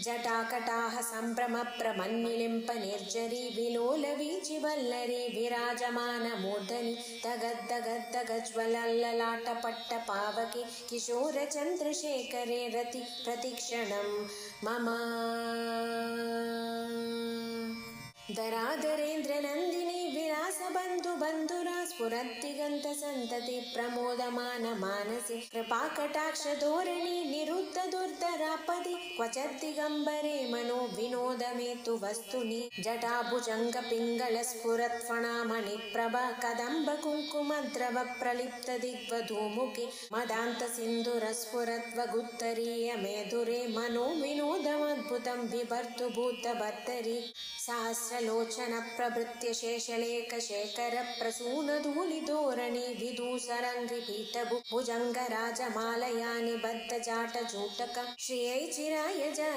जटाकटाह सम्भ्रम प्रमन्निलिम्प निर्जरी विलोलवीचि वल्लरी विराजमान मूर्धनि तगद्दगद्दगज्वलल्ललाटपट्ट पावके किशोर चन्द्रशेखरे रति प्रतिक्षणं मम धराधरेन्द्र नन्दिनी विलास बन्धु बन्धुरा स्फुरद्दिगन्त सन्तति प्रमोदमान मानसे कृपाकटाक्ष धोरणी निरुद्ध दुर्धरापदि क्वचिद्दिगम्बरे मनो विनोदमेतु वस्तुनि जटाभुजङ्ग पिङ्गल स्फुरत्फणामणि प्रभा कदम्ब कुङ्कुमद्रव प्रलिप्त दिग्वधूमुखे मदान्त सिन्धुर स्फुरत्वगुत्तरीय मेधुरे मनो विनोदमद्भुतं बिभर्तु भूतभर्तरि सहस्रलोचन प्रभृत्य शेषलेख शेखर प्रसून धूलि धोरणी विदूसरङ्गि पीठभु भुजङ्ग राजमालया निबद्ध जाट जूटक श्रियै चिराय जाय